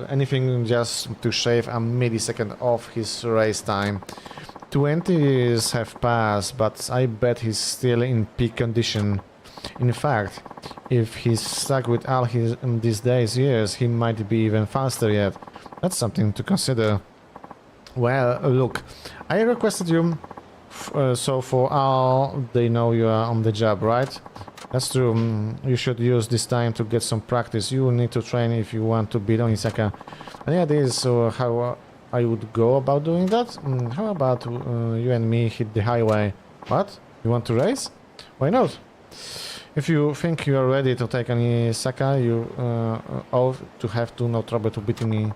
anything just to shave a millisecond off his race time. 20 years have passed, but I bet he's still in peak condition. In fact, if he's stuck with all these years, he might be even faster yet. That's something to consider. Well, look, I requested you, so for all they know you are on the job, right? That's true. You should use this time to get some practice. You will need to train if you want to beat Onisaka. Any ideas how I would go about doing that? How about you and me hit the highway? What? You want to race? Why not? If you think you are ready to take Onisaka, you ought to have no trouble to beating me.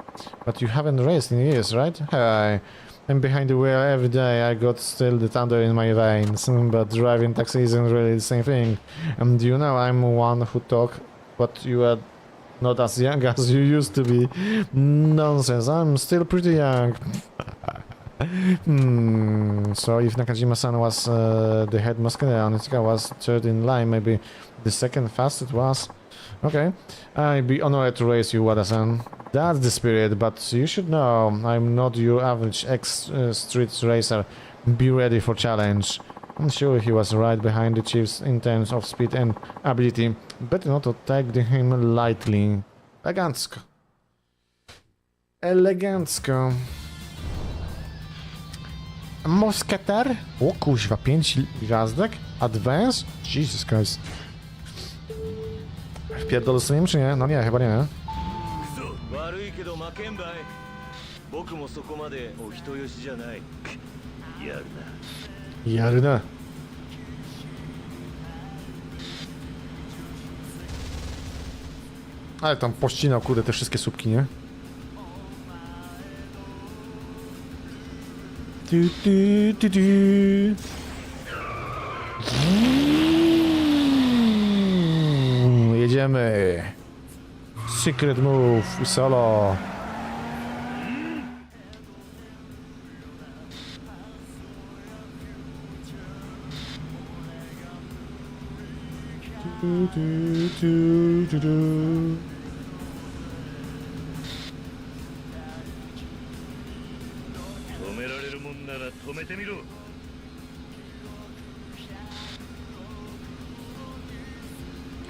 But you haven't raced in years, right? Hey, I'm behind the wheel every day. I got still the thunder in my veins. But driving taxi isn't really the same thing. And you know I'm one who talk, but you are not as young as you used to be. Nonsense, I'm still pretty young. So if Nakajima-san was the head musketeer, Onisaka was third in line, maybe the second fastest was. Okay, I'd be honored to race you, Wada-san. That's the spirit, but you should know, I'm not your average ex-street racer. Be ready for challenge. I'm sure he was right behind the chiefs in terms of speed and ability. Better not to take him lightly. Elegancko. Elegancko. Mosketer? O kuźwa, 5 gwiazdek? Advance? Jesus Christ. Wpierdol z nim, czy nie? No nie, chyba nie. Jarna. Ale tam pościnał, kurde, te wszystkie słupki, nie? Jedziemy. Secret move, solo.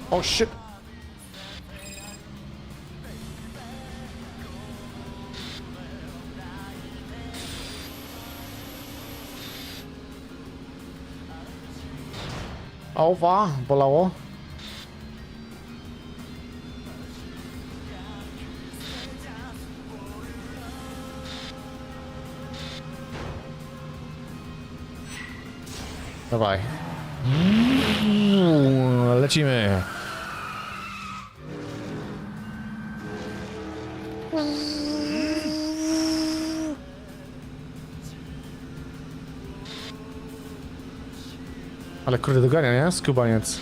Oh shit. Owa, bolało. Dawaj. Lecimy. Ale kurde dogania, nie? Skubaniec.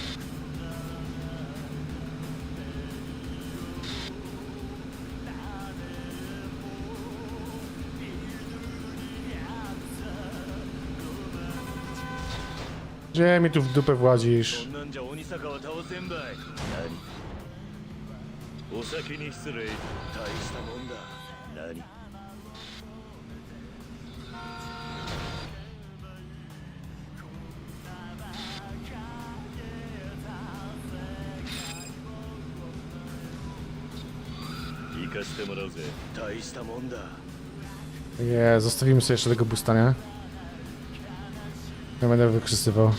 Gdzie mi tu w dupę władzisz? Nie, zostawimy sobie jeszcze tego boosta, nie? Ja będę wykorzystywał.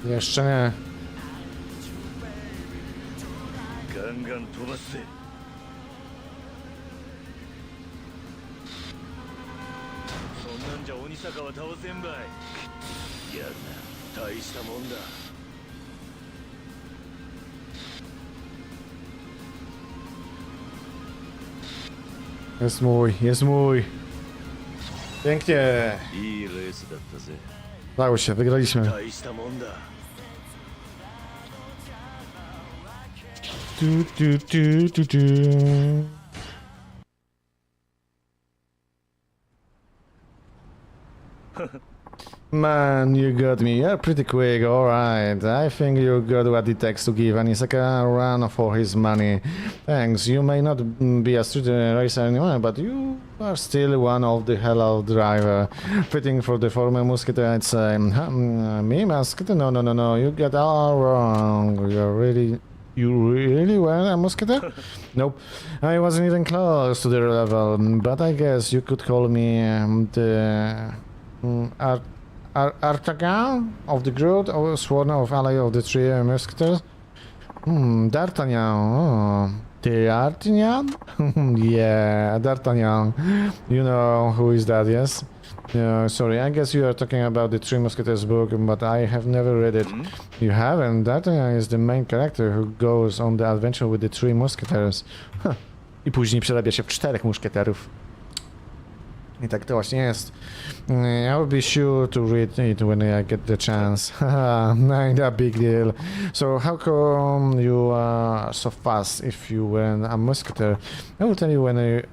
Jeszcze nie. Jest mój, jest mój. Pięknie. Udało się, wygraliśmy. Man, you got me. You're pretty quick, alright. I think you got what it takes to give Anisaka a run for his money. Thanks, you may not be a street racer anymore, but you are still one of the hell of driver. Fitting for the former Musketeer, I'd say. Me, Musketeer? No, you got all wrong. You really were a Musketeer? Nope, I wasn't even close to the level, but I guess you could call me the... Artagan of the Groot, or sworn of ally of the three musketeers? D'Artagnan. Oh. D'Artagnan? Yeah, D'Artagnan. You know who is that, yes? Sorry, I guess you are talking about the Three Musketeers book, but I have never read it. You haven't? D'Artagnan is the main character who goes on the adventure with the Three Musketeers. Huh. I później przerabia się w czterech muszkieterów. I tak to właśnie jest. I will be sure to read it when I get the chance. Haha, not a big deal. So how come you are so fast if you were a musketeer? I will tell you when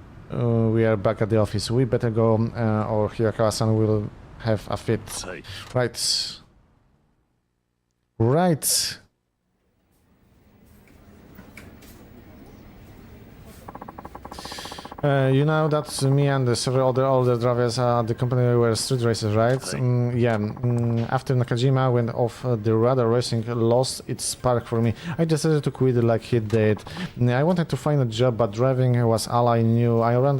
we are back at the office. We better go or Hirakawa-san will have a fit. Right. Right. You know that me and several other older drivers at the company were street racers, right? Yeah. After Nakajima went off, the radar racing lost its spark for me. I decided to quit like he did. I wanted to find a job, but driving was all I knew. I ran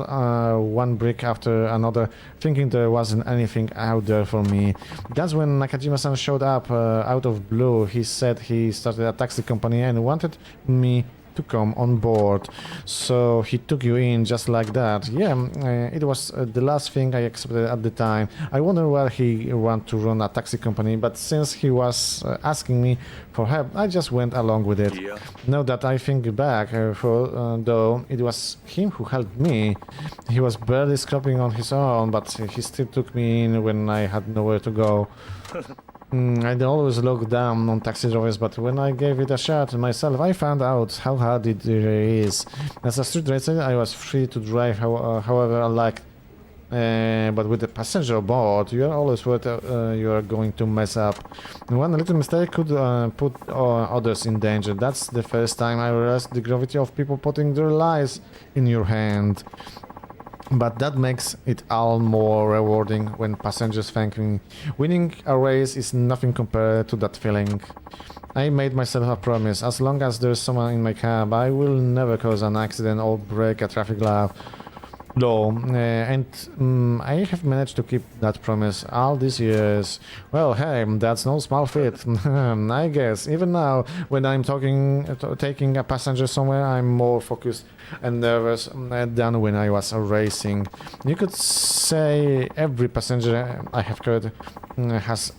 one brick after another, thinking there wasn't anything out there for me. That's when Nakajima-san showed up out of blue. He said he started a taxi company and wanted me to come on board, so he took you in just like that. Yeah, it was the last thing I expected at the time. I wonder why he wanted to run a taxi company, but since he was asking me for help, I just went along with it. Yeah. Now that I think back, though, it was him who helped me. He was barely scrapping on his own, but he still took me in when I had nowhere to go. I'd always look down on taxi drivers, but when I gave it a shot myself, I found out how hard it really is. As a street racer, I was free to drive however I liked, but with the passenger aboard, you are always worried you are going to mess up. One little mistake could put others in danger. That's the first time I realized the gravity of people putting their lives in your hand. But that makes it all more rewarding when passengers thank me. Winning a race is nothing compared to that feeling. I made myself a promise. As long as there's someone in my cab, I will never cause an accident or break a traffic law. And I have managed to keep that promise all these years. Well, hey, that's no small feat. I guess even now, when I'm taking a passenger somewhere, I'm more focused and nervous than when I was racing. You could say every passenger I have carried has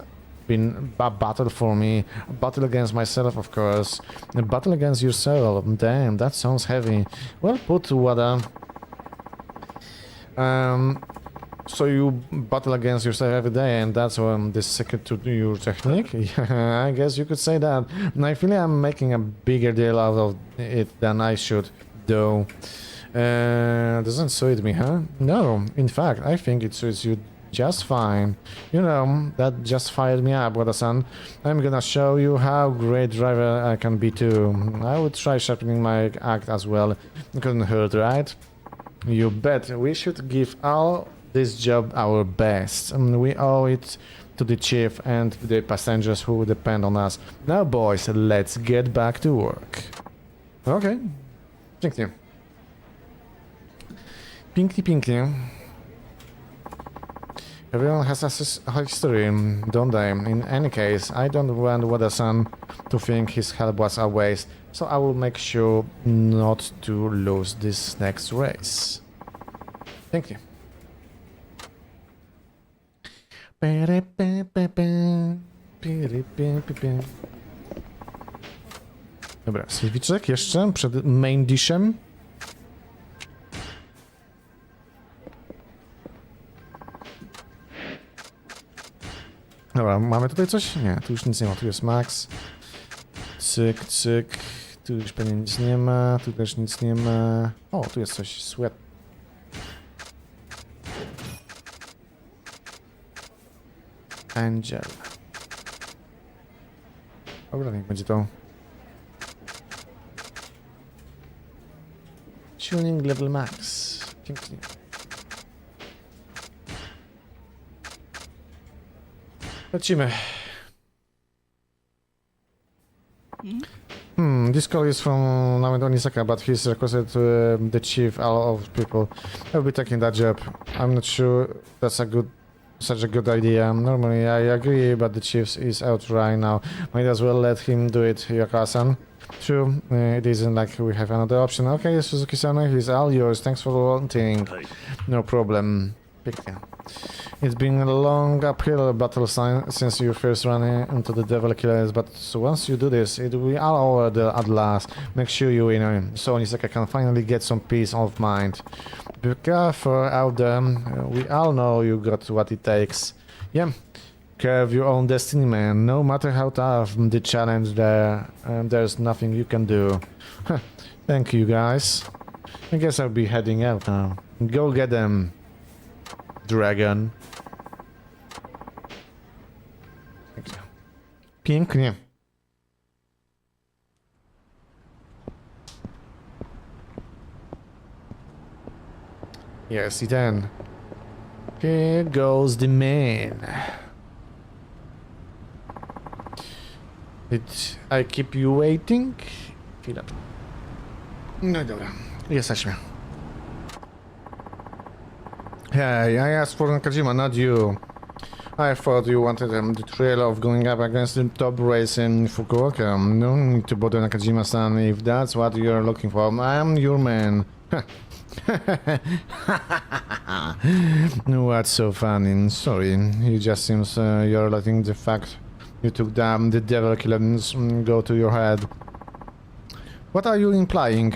been a battle for me. A battle against myself, of course. A battle against yourself. Damn, that sounds heavy. Well put, Wada. So you battle against yourself every day, and that's the secret to your technique? Yeah, I guess you could say that. I feel I'm making a bigger deal out of it than I should, though. Doesn't suit me, huh? No, in fact, I think it suits you just fine. You know, that just fired me up, Wada-san. I'm gonna show you how great driver I can be too. I would try sharpening my act as well. It couldn't hurt, right? You bet. We should give all this job our best. We owe it to the chief and the passengers who depend on us. Now boys, let's get back to work. Okay. Pięknie. Pięknie. Everyone has a history, don't they? In any case, I don't want Wada-san to think his help was a waste, so I will make sure not to lose this next race. Thank you. Dobra, sylwiczek jeszcze przed main dishem. Dobra, mamy tutaj coś? Nie, tu już nic nie ma, tu jest Max. Cyk, cyk. Tu już pewnie nic nie ma, tu też nic nie ma. O, tu jest coś, sweat. Angel. Dobra, niech będzie to. Tuning level max. Pięknie. Lecimy. This call is from Named but he's requested the chief all of people. I'll be taking that job. I'm not sure that's such a good idea. Normally I agree, but the chief is out right now. Might as well let him do it, Yakuza. True, it isn't like we have another option. Okay, Suzuki-san, he's all yours. Thanks for wanting. No problem. Pięknie. It's been a long uphill battle since you first ran into the devil killers, but once you do this, it will be all over at last. Make sure you win, so Nisaka can finally get some peace of mind. Be careful out there. We all know you got what it takes. Yeah, carve your own destiny, man. No matter how tough the challenge there's nothing you can do. Thank you, guys. I guess I'll be heading out now. Go get them, dragon. Pięknie. Yes, then. Here goes the man. Did I keep you waiting? Chwila. No dobra, jesteśmy. Hey, I asked for Nakajima, not you. I thought you wanted the thrill of going up against the top race in Fukuoka. No need to bother Nakajima-san if that's what you're looking for. I'm your man. What's so funny? Sorry, it just seems you're letting the fact you took down the devil killers go to your head. What are you implying?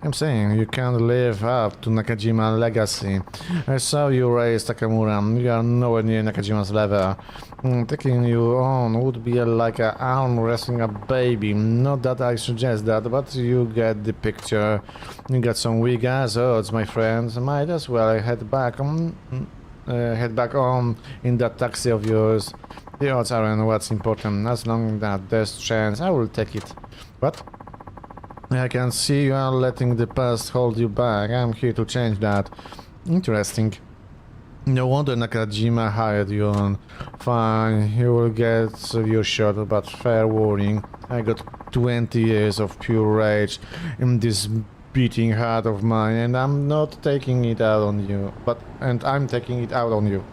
I'm saying you can't live up to Nakajima's legacy. I saw you raise Takamura. You are nowhere near Nakajima's level. Taking you on would be like an arm wrestling a baby. Not that I suggest that, but you get the picture. You got some weak ass odds, my friends. Might as well head back on in that taxi of yours. The odds aren't what's important. As long as there's chance, I will take it. What? I can see you are letting the past hold you back. I'm here to change that. Interesting. No wonder Nakajima hired you on. Fine, you will get your shot, but fair warning. I got 20 years of pure rage in this beating heart of mine, and I'm not taking it out on you. I'm taking it out on you.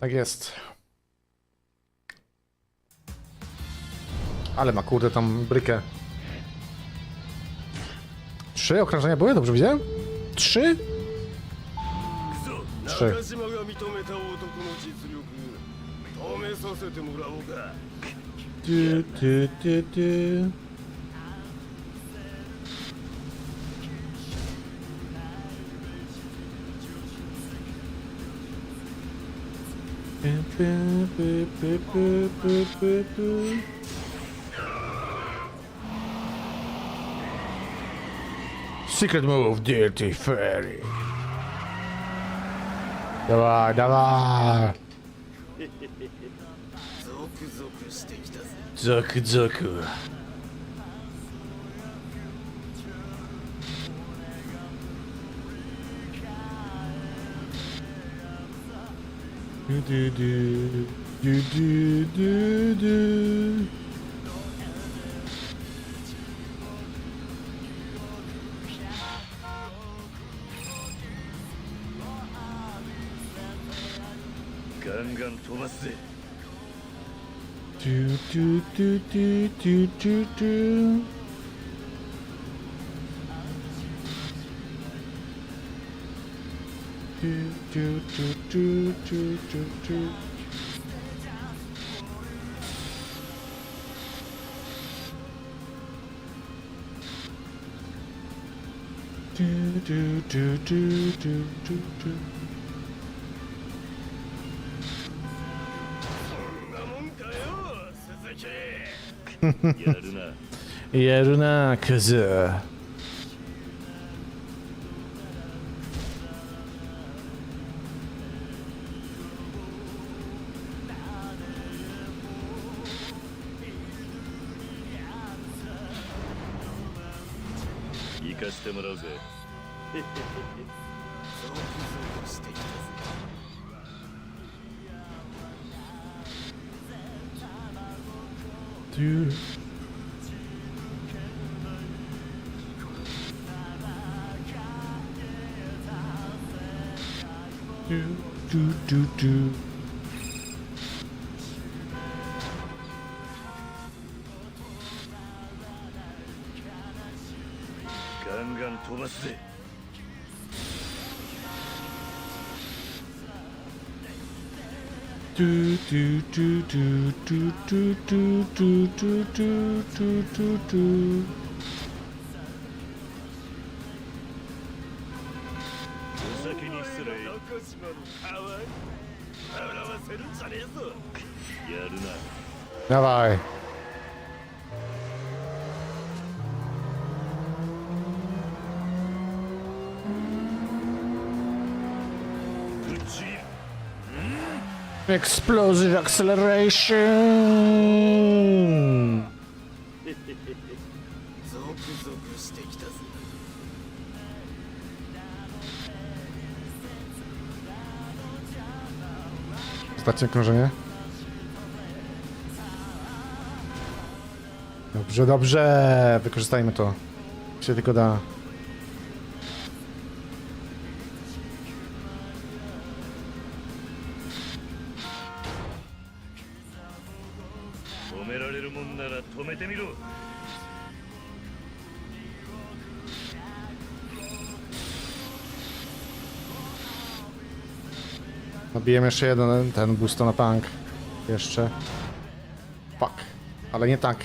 Tak jest. Ale ma kurde tam brykę. 3 okrążenia były? Dobrze widziałem? 3? 3. Secret move, Dirty Fairy. Dawaj, dawaj. Zoku, zoku. Do do do do do do. Do do do do do do do. Do do do do do do do. Do do do do do do do. やるなクズ。行かしてもらうぜ。ガンガン飛ばすぜ。お先に失礼。やるな。Dawaj. Explosive acceleration. Ostatnie krążenie. Dobrze, dobrze. Wykorzystajmy to. Się tylko da. Nabijemy jeszcze jeden, ten boost na tank. Jeszcze. Fuck. Ale nie tak.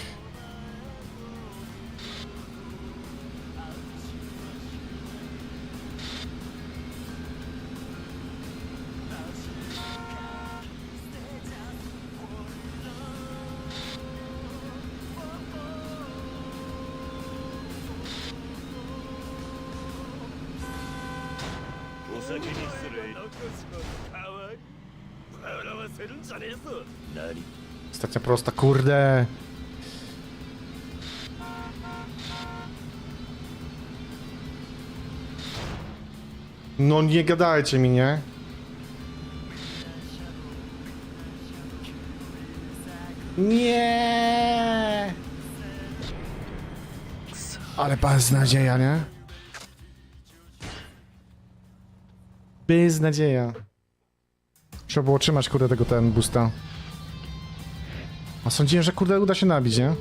Ostatnia prosta, kurde. No nie gadajcie mi, nie? Nie. Ale beznadzieja, nie? Beznadzieja. Trzeba było trzymać, kurde, ten boosta. A sądziłem, że kurde uda się nabić, nie?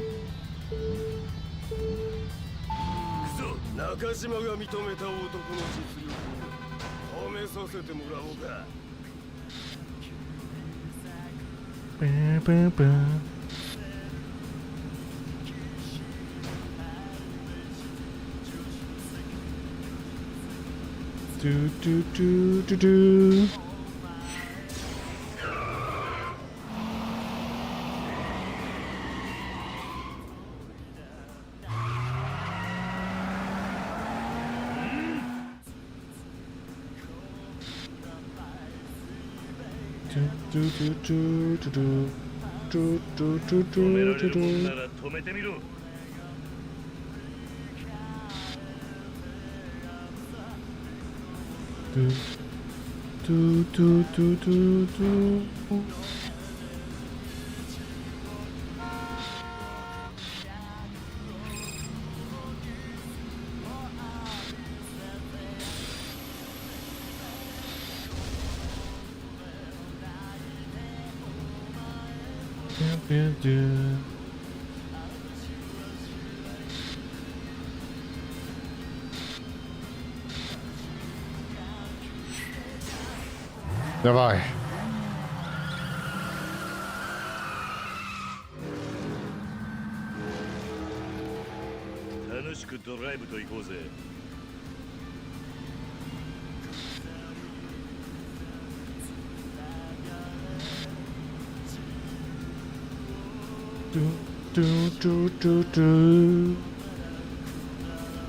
Dawaj.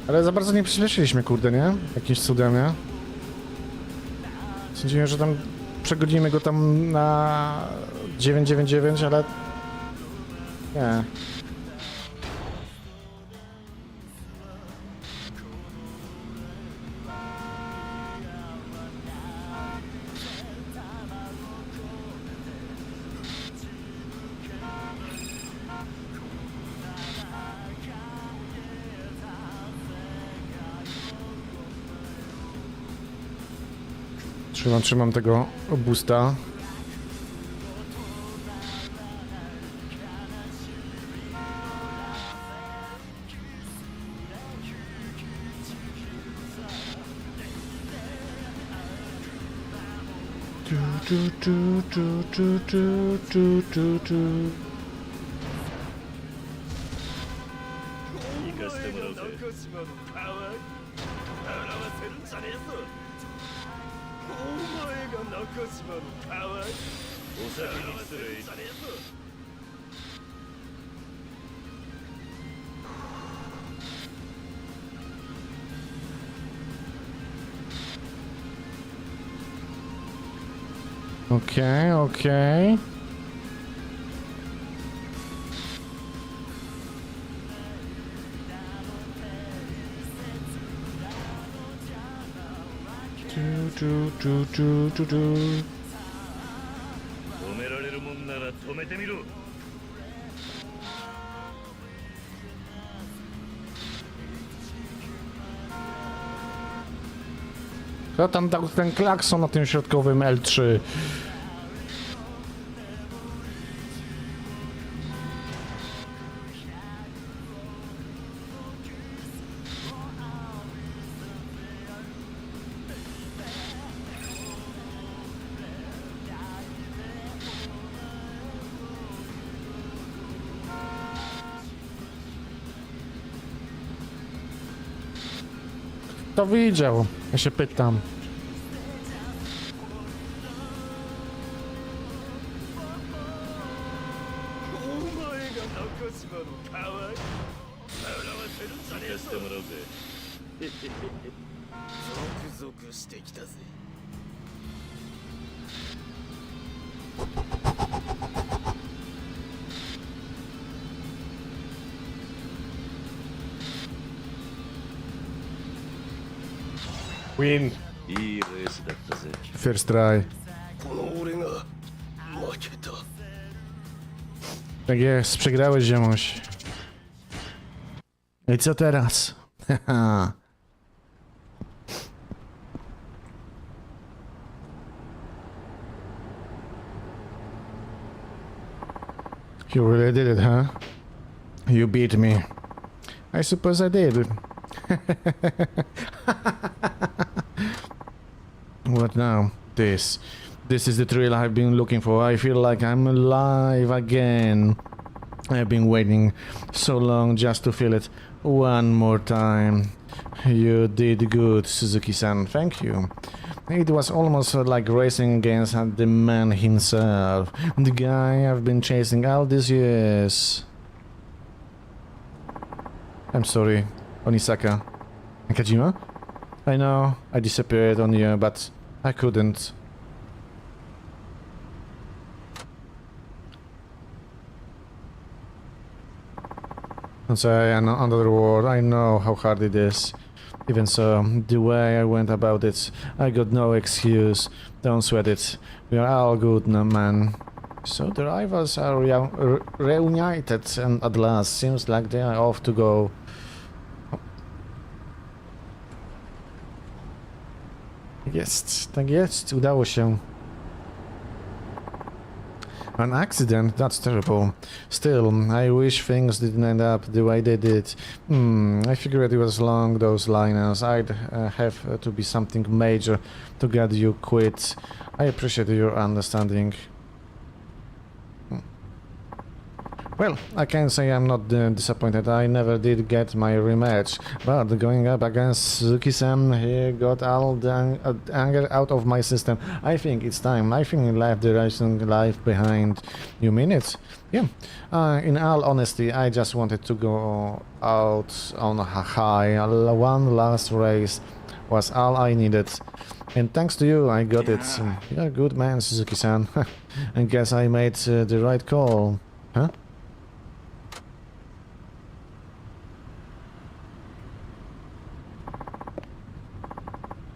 Ale za bardzo nie przyspieszyliśmy, kurde, nie? Jakimś cudem, nie? Sądziłem, że tam przegodzimy go tam na 999, ale... Nie. Trzymam tego boosta. Okej, okej. Tu. 止められるもんなら止めてみろ。 Kto tam dał ten klakson na tym środkowym L3? Kto widział? Ja się pytam. Win. いいレースだったぜ。 First try. この俺が負けた。 Tak jest, przegrałeś, ziemuś. I co teraz? Haha. You really did it, huh? You beat me. I suppose I did. What now? This is the thrill I've been looking for. I feel like I'm alive again. I've been waiting so long just to feel it one more time. You did good, Suzuki-san. Thank you. It was almost like racing against the man himself, the guy I've been chasing all these years. I'm sorry, Onisaka. Nakajima? I know, I disappeared on you, but I couldn't. Don't say another word, I know how hard it is. Even so, the way I went about it, I got no excuse. Don't sweat it. We are all good now, man. So the rivals are reunited and at last seems like they are off to go. Tak jest, udało się. An accident? That's terrible. Still, I wish things didn't end up the way they did. I figured it was along those lines. I'd have to be something major to get you quit. I appreciate your understanding. Well, I can say I'm not disappointed. I never did get my rematch, but going up against Suzuki-san, he got all the anger out of my system. I think it's time. I think he left the racing life behind. You mean it? Yeah. In all honesty, I just wanted to go out on a high. One last race was all I needed. And thanks to you, I got it. You're a good man, Suzuki-san. I guess I made the right call. Huh?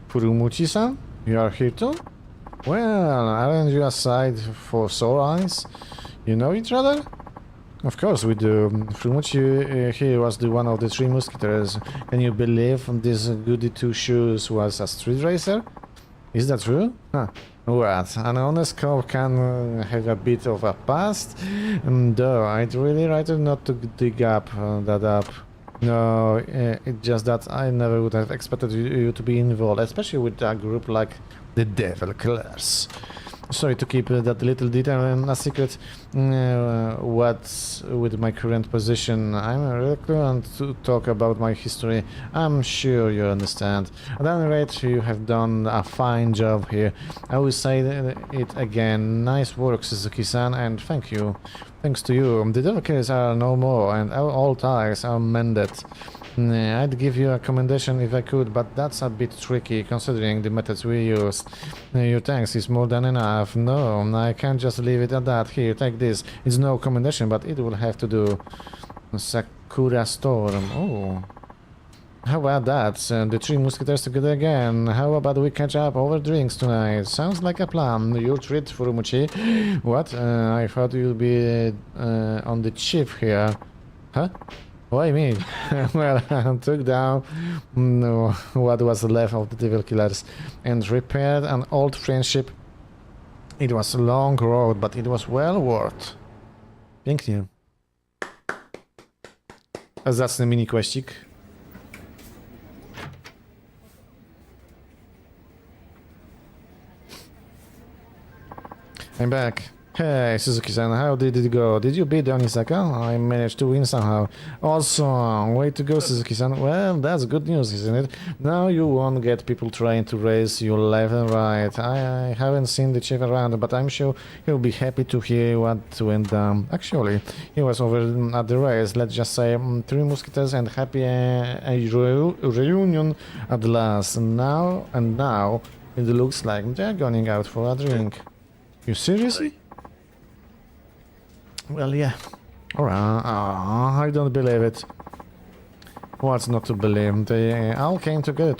Furumochi-san? You are here too? Well, aren't you aside for sore eyes? You know each other? Of course we do. Furumochi here was the one of the three musketeers. Can you believe this goody two-shoes was a street racer? Is that true? Huh. What? An honest cop can have a bit of a past? Though I'd really rather not to dig that up. No, it's just that I never would have expected you to be involved, especially with a group like the Devil Killers. Sorry to keep that little detail a secret. What's with my current position? I'm reluctant to talk about my history. I'm sure you understand. At any rate, you have done a fine job here. I will say it again. Nice work, Suzuki-san, and thank you. Thanks to you, the Devil Killers are no more, and all ties are mended. I'd give you a commendation if I could, but that's a bit tricky considering the methods we used. Your thanks is more than enough. No, I can't just leave it at that. Here, take this. It's no commendation, but it will have to do. Sakura Storm. Oh. How about that? The three musketeers together again. How about we catch up over drinks tonight? Sounds like a plan. Your treat, Furumochi. What? I thought you'd be on the chip here. Huh? Why me? Well, I took down what was left of the Devil Killers and repaired an old friendship. It was a long road, but it was well worth. Pięknie. Zacny mini questik. I'm back. Hey, Suzuki-san, how did it go? Did you beat Onisaka? I managed to win somehow. Awesome! Way to go, Suzuki-san. Well, that's good news, isn't it? Now you won't get people trying to race you left and right. I haven't seen the chief around, but I'm sure he'll be happy to hear what went down. Actually, he was over at the race. Let's just say three musketeers and happy reunion at last. Now it looks like they're going out for a drink. You seriously? Well, yeah. Alright. I don't believe it. What's not to believe? They all came together